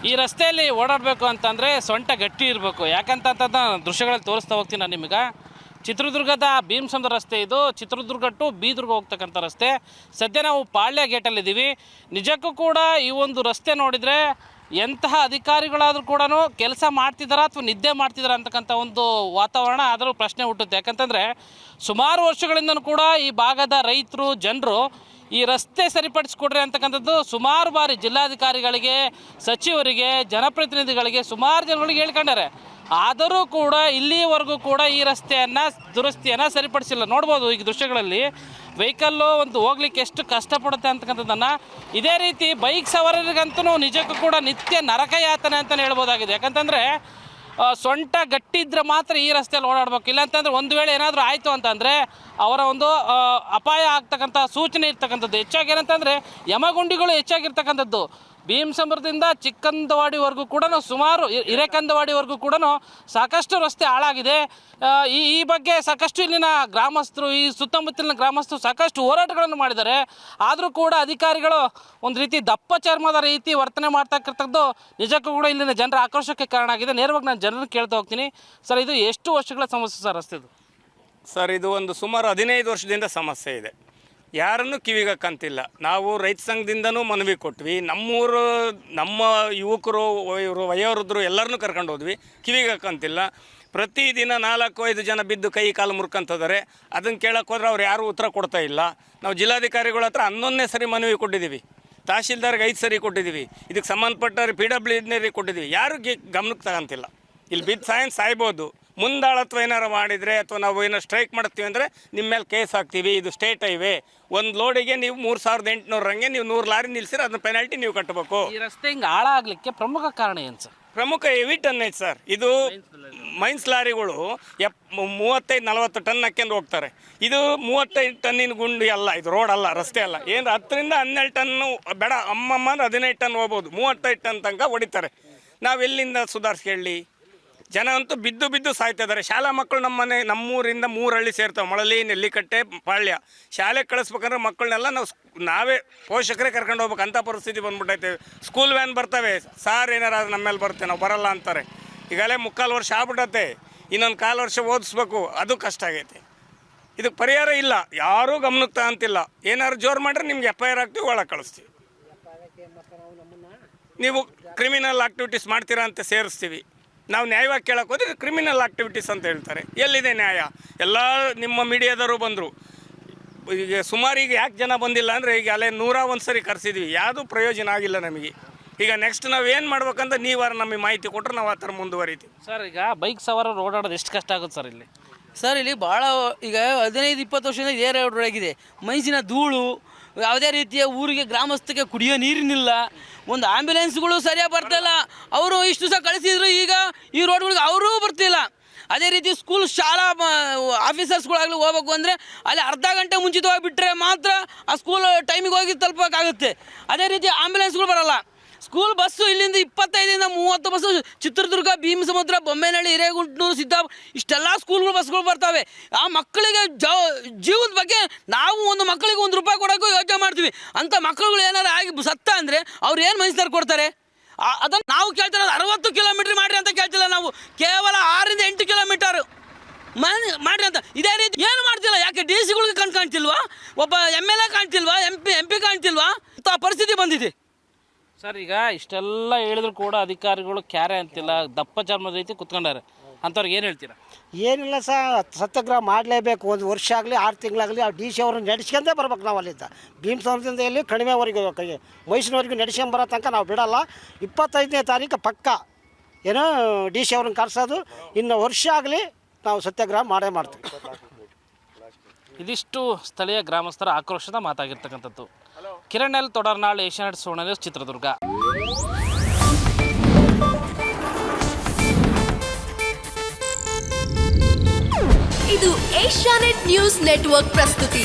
ಈ ರಸ್ತೆಯಲ್ಲಿ ಓಡಾಡಬೇಕು ಅಂತಂದರೆ ಸೊಂಟ ಗಟ್ಟಿ ಇರಬೇಕು. ಯಾಕಂತಂತಂದು ದೃಶ್ಯಗಳಲ್ಲಿ ತೋರಿಸ್ತಾ ಹೋಗ್ತೀನಿ ನಾನು ನಿಮಗೆ. ಚಿತ್ರದುರ್ಗದ ಭೀಮಸಂದ್ರ ರಸ್ತೆ ಇದು. ಚಿತ್ರದುರ್ಗ ಟು ಬೀದರ್ಗೆ ಹೋಗ್ತಕ್ಕಂಥ ರಸ್ತೆ. ಸದ್ಯ ನಾವು ಪಾಳ್ಯ ಗೇಟಲ್ಲಿದ್ದೀವಿ. ನಿಜಕ್ಕೂ ಕೂಡ ಈ ಒಂದು ರಸ್ತೆ ನೋಡಿದರೆ ಎಂತಹ ಅಧಿಕಾರಿಗಳಾದರೂ ಕೂಡ ಕೆಲಸ ಮಾಡ್ತಿದ್ದಾರಾ ಅಥವಾ ನಿದ್ದೆ ಮಾಡ್ತಿದ್ದಾರಾ ಅಂತಕ್ಕಂಥ ಒಂದು ವಾತಾವರಣ ಆದರೂ ಪ್ರಶ್ನೆ ಹುಟ್ಟುತ್ತೆ. ಯಾಕಂತಂದರೆ ಸುಮಾರು ವರ್ಷಗಳಿಂದನೂ ಕೂಡ ಈ ಭಾಗದ ರೈತರು ಜನರು ಈ ರಸ್ತೆ ಸರಿಪಡಿಸ್ಕೊಡ್ರಿ ಅಂತಕ್ಕಂಥದ್ದು ಸುಮಾರು ಬಾರಿ ಜಿಲ್ಲಾಧಿಕಾರಿಗಳಿಗೆ, ಸಚಿವರಿಗೆ, ಜನಪ್ರತಿನಿಧಿಗಳಿಗೆ, ಸುಮಾರು ಜನಗಳಿಗೆ ಹೇಳ್ಕೊಂಡಾರೆ. ಆದರೂ ಕೂಡ ಇಲ್ಲಿವರೆಗೂ ಕೂಡ ಈ ದುರಸ್ತಿಯನ್ನು ಸರಿಪಡಿಸಿಲ್ಲ. ನೋಡ್ಬೋದು ಈಗ ದೃಶ್ಯಗಳಲ್ಲಿ ವೆಹಿಕಲ್ಲು ಒಂದು ಹೋಗ್ಲಿಕ್ಕೆ ಎಷ್ಟು ಕಷ್ಟಪಡುತ್ತೆ ಅಂತಕ್ಕಂಥದ್ದನ್ನು. ಇದೇ ರೀತಿ ಬೈಕ್ ಸವಾರರಿಗಂತೂ ನಿಜಕ್ಕೂ ಕೂಡ ನಿತ್ಯ ನರಕಯಾತನೆ ಅಂತಲೇ ಹೇಳ್ಬೋದಾಗಿದೆ. ಯಾಕಂತಂದರೆ ಸೊಂಟ ಗಟ್ಟಿದ್ರೆ ಮಾತ್ರ ಈ ರಸ್ತೆಯಲ್ಲಿ ಓಡಾಡಬೇಕು. ಇಲ್ಲಾಂತಂದರೆ ಒಂದು ವೇಳೆ ಏನಾದರೂ ಆಯಿತು ಅಂತಂದರೆ ಅವರ ಒಂದು ಅಪಾಯ ಆಗ್ತಕ್ಕಂಥ ಸೂಚನೆ ಇರ್ತಕ್ಕಂಥದ್ದು. ಹೆಚ್ಚಾಗಿ ಏನಂತಂದರೆ ಯಮಗುಂಡಿಗಳು ಹೆಚ್ಚಾಗಿರ್ತಕ್ಕಂಥದ್ದು. ಭೀಮಸಂದ್ರದಿಂದ ಚಿಕ್ಕಂದವಾಡಿವರೆಗೂ ಕೂಡ ಸುಮಾರು ಹಿರೇಕಂದವಾಡಿವರೆಗೂ ಕೂಡ ಸಾಕಷ್ಟು ರಸ್ತೆ ಹಾಳಾಗಿದೆ. ಈ ಬಗ್ಗೆ ಸಾಕಷ್ಟು ಇಲ್ಲಿನ ಗ್ರಾಮಸ್ಥರು, ಈ ಸುತ್ತಮುತ್ತಲಿನ ಗ್ರಾಮಸ್ಥರು ಸಾಕಷ್ಟು ಹೋರಾಟಗಳನ್ನು ಮಾಡಿದ್ದಾರೆ. ಆದರೂ ಕೂಡ ಅಧಿಕಾರಿಗಳು ಒಂದು ರೀತಿ ದಪ್ಪ ಚರ್ಮದ ರೀತಿ ವರ್ತನೆ ಮಾಡ್ತಕ್ಕಂಥದ್ದು ನಿಜಕ್ಕೂ ಕೂಡ ಇಲ್ಲಿನ ಜನರ ಆಕ್ರೋಶಕ್ಕೆ ಕಾರಣ ಆಗಿದೆ. ನೇರವಾಗಿ ನಾನು ಜನರನ್ನು ಕೇಳ್ತಾ ಹೋಗ್ತೀನಿ. ಸರ್, ಇದು ಎಷ್ಟು ವರ್ಷಗಳ ಸಮಸ್ಯೆ ಸರ್ ರಸ್ತೆದು? ಸರ್, ಇದು ಒಂದು ಸುಮಾರು 15 ವರ್ಷದಿಂದ ಸಮಸ್ಯೆ ಇದೆ. ಯಾರನ್ನು ಕಿವಿಗಕ್ಕಂತಿಲ್ಲ. ನಾವು ರೈತ ಸಂಘದಿಂದನೂ ಮನವಿ ಕೊಟ್ವಿ. ನಮ್ಮ ಯುವಕರು, ವಯೋವೃದ್ಧರು ಎಲ್ಲರನ್ನೂ ಕರ್ಕೊಂಡು ಹೋದ್ವಿ. ಕಿವಿಗಕ್ಕಂತಿಲ್ಲ. ಪ್ರತಿದಿನ 4-5 ಜನ ಬಿದ್ದು ಕೈ ಕಾಲು ಮುರ್ಕೊಂತಿದ್ದಾರೆ. ಅದನ್ನು ಕೇಳಕ್ಕೆ ಹೋದ್ರೆ ಅವ್ರು ಯಾರೂ ಉತ್ತರ ಕೊಡ್ತಾ ಇಲ್ಲ. ನಾವು ಜಿಲ್ಲಾಧಿಕಾರಿಗಳ ಹತ್ರ 11ನೇ ಸರಿ ಮನವಿ ಕೊಟ್ಟಿದ್ದೀವಿ. ತಹಶೀಲ್ದಾರ್ಗೆ 5 ಸರಿ ಕೊಟ್ಟಿದ್ದೀವಿ. ಇದಕ್ಕೆ ಸಂಬಂಧಪಟ್ಟವ್ರು PWD ಕೊಟ್ಟಿದ್ದೀವಿ. ಯಾರು ಗಮನಕ್ಕೆ ತಗೊಂತಿಲ್ಲ. ಇಲ್ಲಿ ಬಿದ್ದು ಸಾಯ್ಬೋದು. ಮುಂದಾಳತ್ವ ಏನಾರು ಮಾಡಿದರೆ ಅಥವಾ ನಾವು ಏನೋ ಸ್ಟ್ರೈಕ್ ಮಾಡ್ತೀವಿ ಅಂದರೆ ನಿಮ್ಮ ಮೇಲೆ ಕೇಸ್ ಹಾಕ್ತೀವಿ. ಇದು ಸ್ಟೇಟ್ ಹೈವೇ. ಒಂದು ಲೋಡಿಗೆ ನೀವು 3800 ರಂಗೆ ನೀವು 100 ಲಾರಿ ನಿಲ್ಸಿದ್ರೆ ಅದನ್ನ ಪೆನಾಲ್ಟಿ ನೀವು ಕಟ್ಟಬೇಕು. ಈ ರಸ್ತೆ ಹಿಂಗೆ ಹಾಳಾಗಲಿಕ್ಕೆ ಪ್ರಮುಖ ಕಾರಣ ಏನು ಸರ್? ಪ್ರಮುಖ ಹೆವಿ ಟನ್ನೇಜ್ ಸರ್. ಇದು ಮೈನ್ಸ್ ಲಾರಿಗಳು 35-40 ಟನ್ ಹಾಕ್ಯಂಡು ಹೋಗ್ತಾರೆ. ಇದು 35 ಟನ್ನಿನ ಗುಂಡಿ ಅಲ್ಲ, ಇದು ರೋಡ್ ಅಲ್ಲ, ರಸ್ತೆ ಅಲ್ಲ. ಏನು 10ರಿಂದ 12 ಟನ್ನು ಬೇಡ, ಅಮ್ಮಮ್ಮ 15 ಟನ್ ಹೋಗ್ಬೋದು. 35 ಟನ್ ತನಕ ಹೊಡಿತಾರೆ. ನಾವು ಎಲ್ಲಿಂದ ಸುಧಾರಿಸ್ಕೊಳ್ಳಿ? ಜನ ಅಂತೂ ಬಿದ್ದು ಸಾಯ್ತಾ ಇದ್ದಾರೆ. ಶಾಲಾ ಮಕ್ಕಳು ನಮ್ಮೂರಿಂದ 3 ಹಳ್ಳಿ ಸೇರ್ತವೆ: ಮಳಲಿ, ನೆಲ್ಲಿಕಟ್ಟೆ, ಪಾಳ್ಯ. ಶಾಲೆಗೆ ಕಳಿಸ್ಬೇಕಂದ್ರೆ ಮಕ್ಕಳನ್ನೆಲ್ಲ ನಾವೇ ಪೋಷಕರೇ ಕರ್ಕೊಂಡು ಹೋಗ್ಬೇಕು ಅಂಥ ಪರಿಸ್ಥಿತಿ ಬಂದ್ಬಿಟ್ಟೈತೆ. ಸ್ಕೂಲ್ ವ್ಯಾನ್ ಬರ್ತವೆ, ಸಾರ್ ಏನಾರ ನಮ್ಮ ಮೇಲೆ ಬರುತ್ತೆ, ನಾವು ಬರಲ್ಲ ಅಂತಾರೆ. ಈಗಲೇ 3/4 ವರ್ಷ ಆಗ್ಬಿಟ್ಟತ್ತೆ. ಇನ್ನೊಂದು 1/4 ವರ್ಷ ಓದಿಸ್ಬೇಕು, ಅದು ಕಷ್ಟ ಆಗೈತೆ. ಇದಕ್ಕೆ ಪರಿಹಾರ ಇಲ್ಲ. ಯಾರೂ ಗಮನಕ್ಕೆ ತಗೊಂತಿಲ್ಲ. ಏನಾದ್ರು ಜೋರು ಮಾಡಿದ್ರೆ ನಿಮ್ಗೆ FIR ಹಾಕ್ತೀವಿ, ಒಳಗೆ ಕಳಿಸ್ತೀವಿ. ನೀವು ಕ್ರಿಮಿನಲ್ ಆಕ್ಟಿವಿಟೀಸ್ ಮಾಡ್ತೀರಾ ಅಂತ ಸೇರಿಸ್ತೀವಿ. ನಾವು ನ್ಯಾಯವಾಗಿ ಕೇಳಕ್ಕೆ ಹೋದ್ರೆ ಕ್ರಿಮಿನಲ್ ಆಕ್ಟಿವಿಟೀಸ್ ಅಂತ ಹೇಳ್ತಾರೆ. ಎಲ್ಲಿದೆ ನ್ಯಾಯ? ಎಲ್ಲ ನಿಮ್ಮ ಮೀಡಿಯಾದವರು ಬಂದರು. ಈಗ ಸುಮಾರು ಈಗ ಯಾಕೆ ಜನ ಬಂದಿಲ್ಲ ಅಂದರೆ ಈಗ ಅಲ್ಲೇ 101 ಸರಿ ಕರೆಸಿದ್ವಿ, ಯಾವುದೂ ಪ್ರಯೋಜನ ಆಗಿಲ್ಲ ನಮಗೆ. ಈಗ ನೆಕ್ಸ್ಟ್ ನಾವು ಏನು ಮಾಡ್ಬೇಕಂತ ನೀವಾರ ನಮಗೆ ಮಾಹಿತಿ ಕೊಟ್ಟರೆ ನಾವು ಆ ಥರ ಮುಂದುವರಿತೀವಿ. ಸರ್, ಈಗ ಬೈಕ್ ಸವಾರರು ಓಡಾಡೋದು ಎಷ್ಟು ಕಷ್ಟ ಆಗುತ್ತೆ ಸರ್ ಇಲ್ಲಿ? ಸರ್, ಇಲ್ಲಿ ಭಾಳ ಈಗ 15-20 ವರ್ಷದಿಂದ ಇದೇ ರೋಡ್ ಆಗಿದೆ. ಮೈಸಿನ ಧೂಳು, ಯಾವುದೇ ರೀತಿಯ ಊರಿಗೆ ಗ್ರಾಮಸ್ಥಕ್ಕೆ ಕುಡಿಯೋ ನೀರಿನಿಲ್ಲ. ಒಂದು ಆಂಬ್ಯುಲೆನ್ಸ್ಗಳು ಸರಿಯಾಗಿ ಬರ್ತಾಯಿಲ್ಲ. ಅವರು ಇಷ್ಟು ಸಹ ಕಳಿಸಿದ್ರು, ಈಗ ಈ ರೋಡ್ಗಳಿಗೆ ಅವರೂ ಬರ್ತಿಲ್ಲ. ಅದೇ ರೀತಿ ಸ್ಕೂಲ್ ಶಾಲಾ ಆಫೀಸರ್ಸ್ಗಳಾಗಲಿ ಹೋಗ್ಬೇಕು ಅಂದರೆ ಅಲ್ಲಿ ಅರ್ಧ ಗಂಟೆ ಮುಂಚಿತವಾಗಿ ಬಿಟ್ಟರೆ ಮಾತ್ರ ಆ ಸ್ಕೂಲ್ ಟೈಮಿಗೆ ಹೋಗಿ ತಲುಪೋಕ್ಕಾಗುತ್ತೆ. ಅದೇ ರೀತಿ ಆಂಬ್ಯುಲೆನ್ಸ್ಗಳು ಬರೋಲ್ಲ. ಸ್ಕೂಲ್ ಬಸ್ಸು ಇಲ್ಲಿಂದ 25-30 ಬಸ್ಸು ಚಿತ್ರದುರ್ಗ, ಭೀಮಸಮುದ್ರ, ಬೊಮ್ಮೇನಹಳ್ಳಿ, ಹಿರೇಗುಂಟೂರು, ಸಿದ್ದಾಪುರ ಇಷ್ಟೆಲ್ಲ ಸ್ಕೂಲ್ಗಳು ಬಸ್ಗಳು ಬರ್ತವೆ. ಆ ಮಕ್ಕಳಿಗೆ ಜೀವದ ಬಗ್ಗೆ ನಾವು ಒಂದು ಮಕ್ಕಳಿಗೆ ₹1 ಕೊಡೋಕ್ಕೂ ಯೋಚನೆ ಮಾಡ್ತೀವಿ. ಅಂಥ ಮಕ್ಕಳುಗಳು ಏನಾರು ಆಗಿ ಸತ್ತ ಅಂದರೆ ಅವ್ರು ಏನು ಮೈಸೂರು ಕೊಡ್ತಾರೆ? ಅದನ್ನು ನಾವು ಕೇಳ್ತಿರೋದು 60 ಕಿಲೋಮೀಟ್ರ್ ಮಾಡಿರಿ ಅಂತ ಕೇಳ್ತಿಲ್ಲ. ನಾವು ಕೇವಲ 6-8 ಕಿಲೋಮೀಟರ್ ಮಾಡಿರಿ ಅಂತ. ಇದೇ ರೀತಿ ಏನು ಮಾಡ್ತಿಲ್ಲ. ಯಾಕೆ DC ಕಾಣ್ತಿಲ್ವಾ? ಒಬ್ಬ MLA ಕಾಣ್ತಿಲ್ವಾ? MP ಕಾಣ್ತಿಲ್ವಾ? ಅಂಥ ಪರಿಸ್ಥಿತಿ ಬಂದಿದೆ ಸರ್. ಈಗ ಇಷ್ಟೆಲ್ಲ ಹೇಳಿದ್ರು ಕೂಡ ಅಧಿಕಾರಿಗಳು ಕ್ಯಾರೆ ಅಂತಿಲ್ಲ, ದಪ್ಪ ಚರ್ಮದ ರೀತಿ ಕುತ್ಕೊಂಡಾರೆ. ಅಂಥವ್ರಿಗೆ ಏನು ಹೇಳ್ತೀರಾ? ಏನಿಲ್ಲ ಸತ್ಯಾಗ್ರಹ ಮಾಡಲೇಬೇಕು. 1 ವರ್ಷ ಆಗಲಿ 6 ತಿಂಗಳಾಗಲಿ ಆ DC ಅವ್ರನ್ನ ನಡೆಸ್ಕೊಂಡೇ ಬರ್ಬೇಕು. ನಾವು ಅಲ್ಲಿಂದ ಭೀಮಸಂದ್ರದಿಂದ ಎಲ್ಲಿ ಕಡಿಮೆವರೆಗೂ ಮೈಸೂರಿನವರೆಗೂ ನಡೆಸ್ಕೊಂಬರೋ ತನಕ ನಾವು ಬಿಡಲ್ಲ. 25ನೇ ತಾರೀಕು ಪಕ್ಕ ಏನೋ DC ಅವ್ರನ್ನ ಕರೆಸೋದು. ಇನ್ನು ವರ್ಷ ಆಗಲಿ ನಾವು ಸತ್ಯಾಗ್ರಹ ಮಾಡೇ ಮಾಡ್ತೀವಿ. ಇದಿಷ್ಟು ಸ್ಥಳೀಯ ಗ್ರಾಮಸ್ಥರ ಆಕ್ರೋಶದ ಮಾತಾಗಿರ್ತಕ್ಕಂಥದ್ದು. ಕಿರಣ್ ಎಲ್ ತೊಡರ್ನಾಳ್, ಏಷ್ಯಾನೆಟ್ ಸುವರ್ಣ ನ್ಯೂಸ್, ಚಿತ್ರದುರ್ಗ. ಇದು ಏಷ್ಯಾನೆಟ್ ನ್ಯೂಸ್ ನೆಟ್ವರ್ಕ್ ಪ್ರಸ್ತುತಿ.